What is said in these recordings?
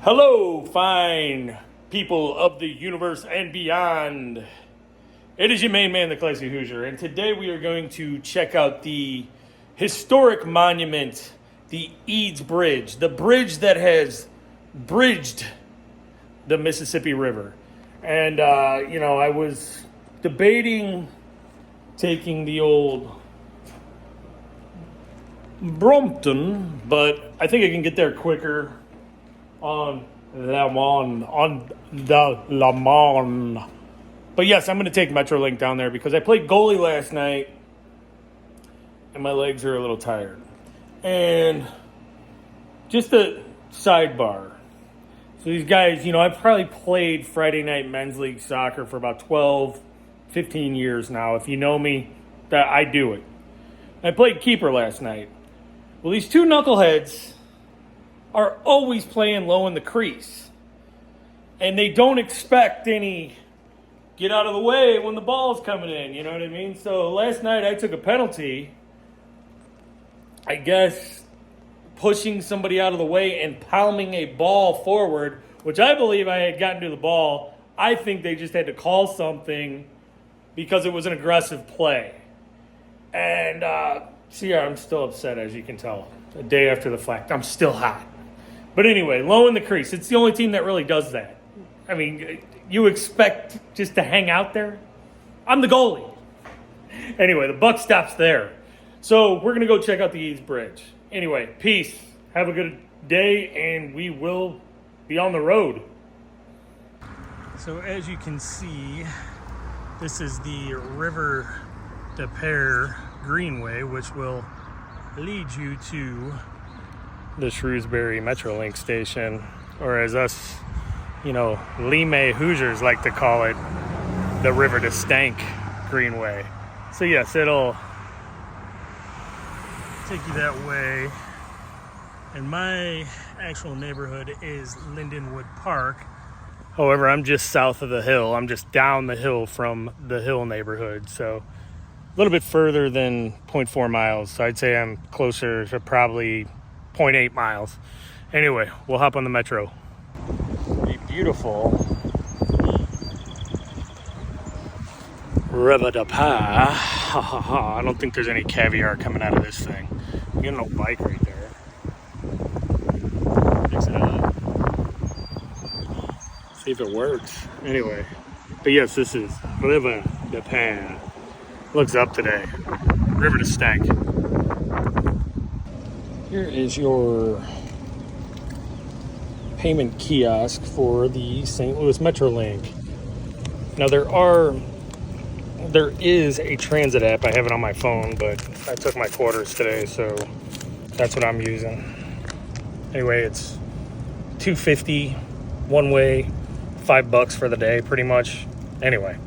Hello, fine people of the universe and beyond. It is your main man, the Classy Hoosier, and today we are going to check out the historic monument, the Eads Bridge, the bridge that has bridged the Mississippi River. And, I was debating taking the old Brompton, but I think I can get there quicker on the Lamont. But yes, I'm going to take Metrolink down there because I played goalie last night and my legs are a little tired. And just a sidebar. So these guys, I've probably played Friday night men's league soccer for about 12, 15 years now. If you know me, that I do it. I played keeper last night. Well, these two knuckleheads are always playing low in the crease. And they don't expect any get out of the way when the ball's coming in, you know what I mean? So last night I took a penalty, I guess, pushing somebody out of the way and palming a ball forward, which I believe I had gotten to the ball. I think they just had to call something because it was an aggressive play. And, I'm still upset, as you can tell. A day after the fact, I'm still hot. But anyway, low in the crease. It's the only team that really does that. I mean, you expect just to hang out there? I'm the goalie. Anyway, the buck stops there. So we're going to go check out the Eads Bridge. Anyway, peace. Have a good day, and we will be on the road. So as you can see, this is the River de Pere Greenway, which will lead you to the Shrewsbury Metrolink station, or as us, Lime Hoosiers like to call it, the River de Stank Greenway. So yes, it'll take you that way. And my actual neighborhood is Lindenwood Park. However, I'm just south of the hill. I'm just down the hill from the hill neighborhood. So a little bit further than 0.4 miles. So I'd say I'm closer to probably 0.8 miles. Anyway, we'll hop on the metro. The beautiful River de Pere. I don't think there's any caviar coming out of this thing. You got no bike right there. Mix it up. See if it works. Anyway, but yes, this is River de Pere. Looks up today. River de Stank. Here is your payment kiosk for the St. Louis Metrolink. Now there is a transit app. I have it on my phone, but I took my quarters today, so that's what I'm using. Anyway, it's $2.50 one way, $5 for the day, pretty much. Anyway.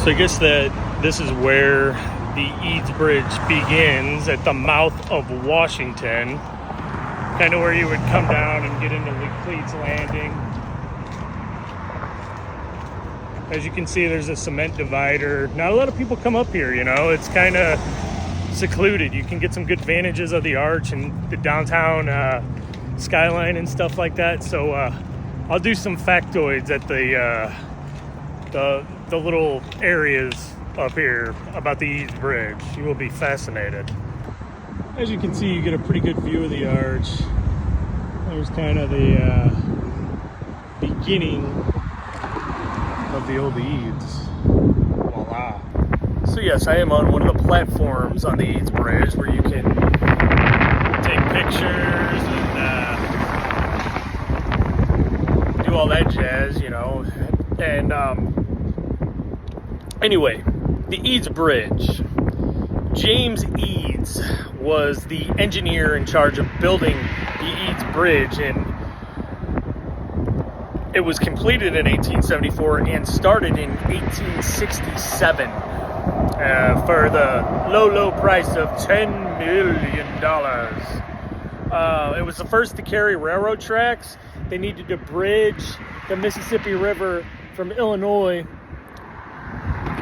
So I guess that this is where the Eads Bridge begins, at the mouth of Washington. Kind of where you would come down and get into Cleats Landing. As you can see, there's a cement divider. Not a lot of people come up here, It's kind of secluded. You can get some good vantages of the arch and the downtown skyline and stuff like that. So I'll do some factoids at the little areas up here about the Eads Bridge. You will be fascinated. As you can see, you get a pretty good view of the arch. There's kind of the beginning of the old Eads. Voila. So yes, I am on one of the platforms on the Eads Bridge where you can take pictures and do all that jazz, And anyway, the Eads Bridge. James Eads was the engineer in charge of building the Eads Bridge, and It was completed in 1874 and started in 1867 for the low price of $10 million. It was the first to carry railroad tracks. They needed to bridge the Mississippi River from Illinois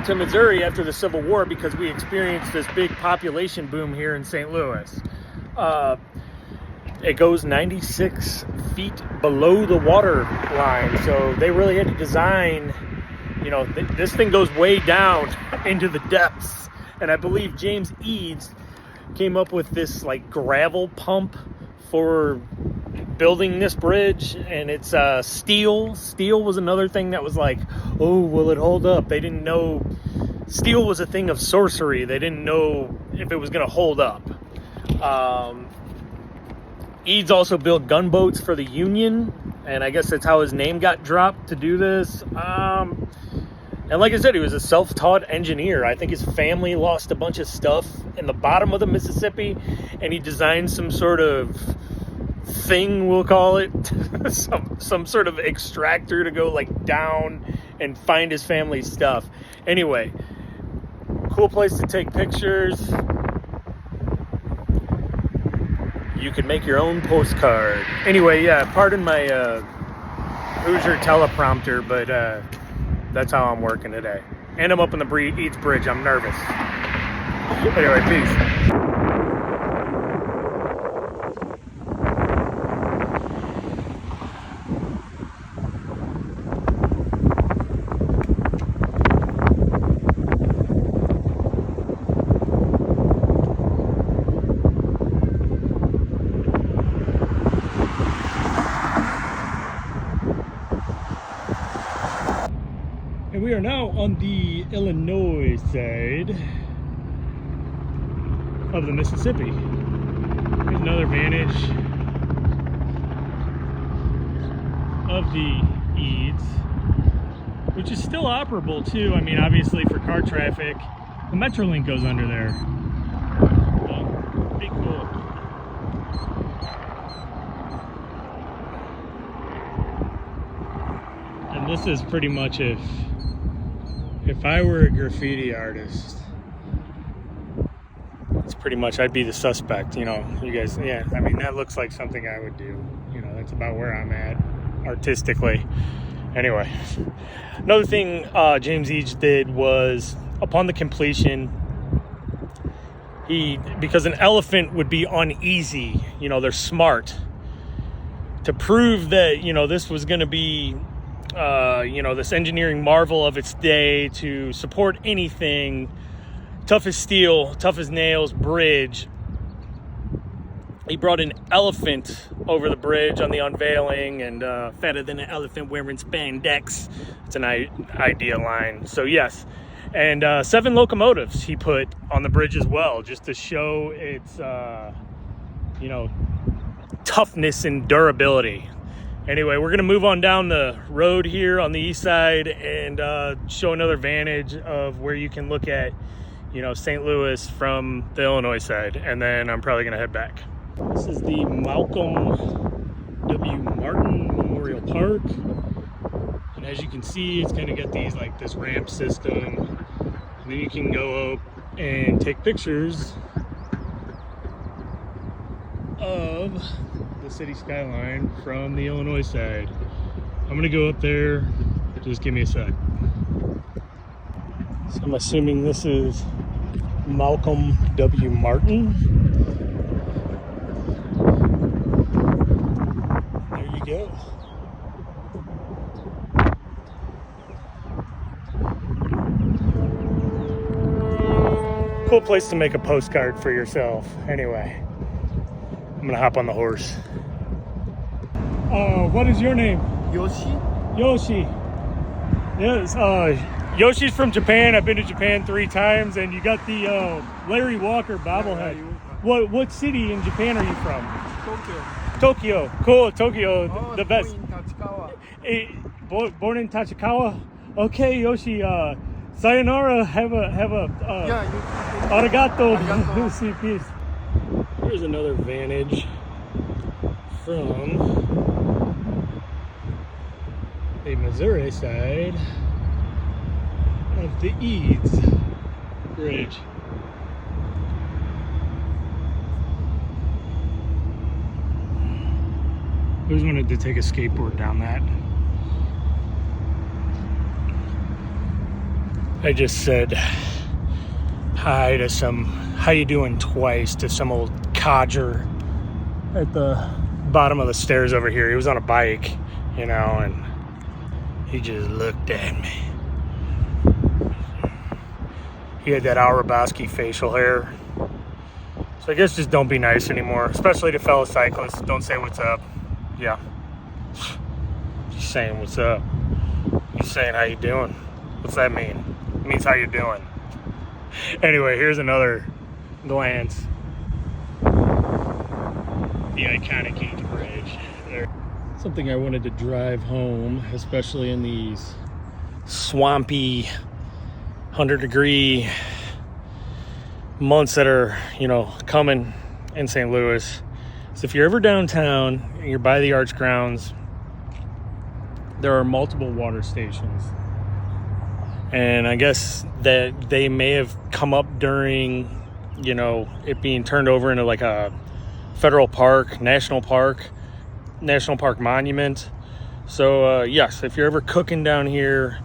to Missouri after the Civil War because we experienced this big population boom here in St. Louis. It goes 96 feet below the water line, so they really had to design, you know, this thing goes way down into the depths, and I believe James Eads came up with this like gravel pump for building this bridge, and it's steel. Steel was another thing that was like, oh, will it hold up? They didn't know steel was a thing of sorcery. They didn't know if it was going to hold up. Eads also built gunboats for the Union, and I guess that's how his name got dropped to do this. And like I said, he was a self-taught engineer. I think his family lost a bunch of stuff in the bottom of the Mississippi, and he designed some sort of thing, we'll call it, some sort of extractor to go like down and find his family's stuff. Anyway, cool place to take pictures. You can make your own postcard. Anyway, yeah, pardon my Hoosier teleprompter, but that's how I'm working today. And I'm up on the Eads Bridge. I'm nervous. Anyway, peace. And we are now on the Illinois side of the Mississippi. Here's another vantage of the Eads, which is still operable too. I mean, obviously for car traffic, the Metrolink goes under there. Pretty cool. And this is pretty much if I were a graffiti artist, it's pretty much, I'd be the suspect, you know, you guys, yeah, I mean, that looks like something I would do, you know, that's about where I'm at artistically. Anyway, another thing James Eads did was, upon the completion, because an elephant would be uneasy, you know, they're smart, to prove that, you know, this was going to be you know, this engineering marvel of its day, to support anything tough as steel, tough as nails, bridge. He brought an elephant over the bridge on the unveiling, and fatter than an elephant wearing spandex. It's an idea line. So yes, and 7 locomotives he put on the bridge as well, just to show its you know, toughness and durability. Anyway, we're going to move on down the road here on the east side and show another vantage of where you can look at, you know, St. Louis from the Illinois side. And then I'm probably going to head back. This is the Malcolm W. Martin Memorial Park. And as you can see, it's kind of got these, like this ramp system. And then you can go up and take pictures of the city skyline from the Illinois side. I'm gonna go up there, just give me a sec. So I'm assuming this is Malcolm W. Martin. There you go. Cool place to make a postcard for yourself. Anyway, I'm gonna hop on the horse. What is your name? Yoshi? Yoshi. Yes, Yoshi's from Japan. I've been to Japan 3 times, and you got the Larry Walker bobblehead. What city in Japan are you from? Tokyo. Tokyo. Cool, Tokyo, Oh, the best. Born in Tachikawa. Born in Tachikawa. Okay, Yoshi. Sayonara. Have a. Yeah, you. Arigato. Arigato. See, peace. Here's another vantage from the Missouri side of the Eads Bridge. Always wanted to take a skateboard down that. I just said hi to some, how you doing twice, to some old codger at the bottom of the stairs over here. He was on a bike, you know, and he just looked at me. He had that Al Raboski facial hair. So I guess just don't be nice anymore, especially to fellow cyclists. Don't say what's up. Yeah. Just saying what's up. He's saying how you doing. What's that mean? It means how you doing. Anyway, here's another glance. The iconic Eads Bridge. There. Something I wanted to drive home, especially in these swampy 100-degree months that are, you know, coming in St. Louis. So if you're ever downtown and you're by the Arts grounds, there are multiple water stations. And I guess that they may have come up during, you know, it being turned over into like a federal park, national park monument. So yes, if you're ever cooking down here,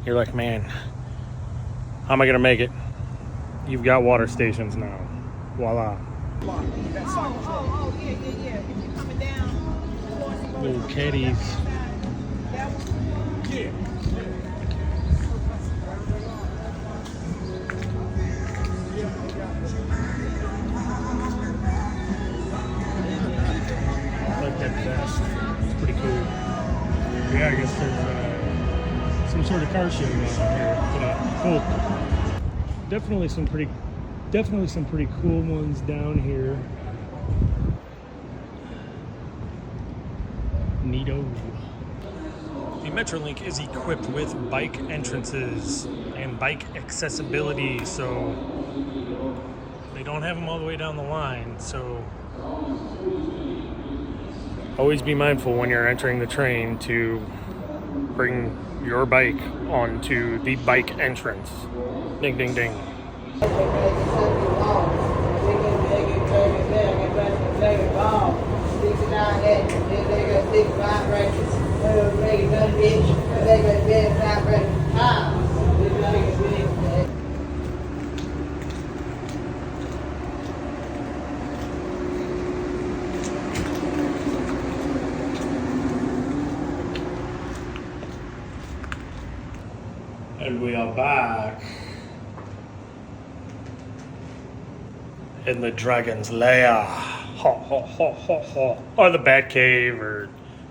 you're like, man, how am I gonna make it? You've got water stations now. Voila. Oh, yeah. If you're coming down, Little caddies. I like that vest. It's pretty cool. Yeah, I guess there's some sort of car show going on here today. Cool. Definitely some pretty cool ones down here. Neato. The Metrolink is equipped with bike entrances and bike accessibility, so they don't have them all the way down the line. So always be mindful when you're entering the train to bring your bike onto the bike entrance. Ding, ding, ding. And we are back in the Dragon's Lair. Or the Bat Cave, or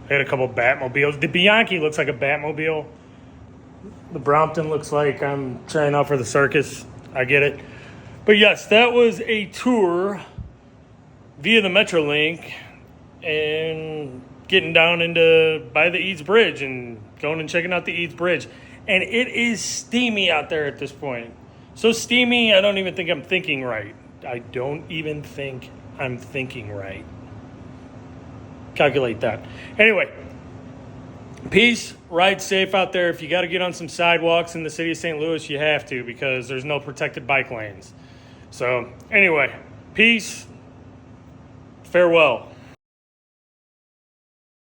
I had a couple Batmobiles. The Bianchi looks like a Batmobile. The Brompton looks like I'm trying out for the circus. I get it. But yes, that was a tour via the Metrolink and getting down into by the Eads Bridge and going and checking out the Eads Bridge. And it is steamy out there at this point. So steamy, I don't even think I'm thinking right. I don't even think I'm thinking right. Calculate that. Anyway, peace. Ride safe out there. If you got to get on some sidewalks in the city of St. Louis, you have to, because there's no protected bike lanes. So anyway, peace. Farewell.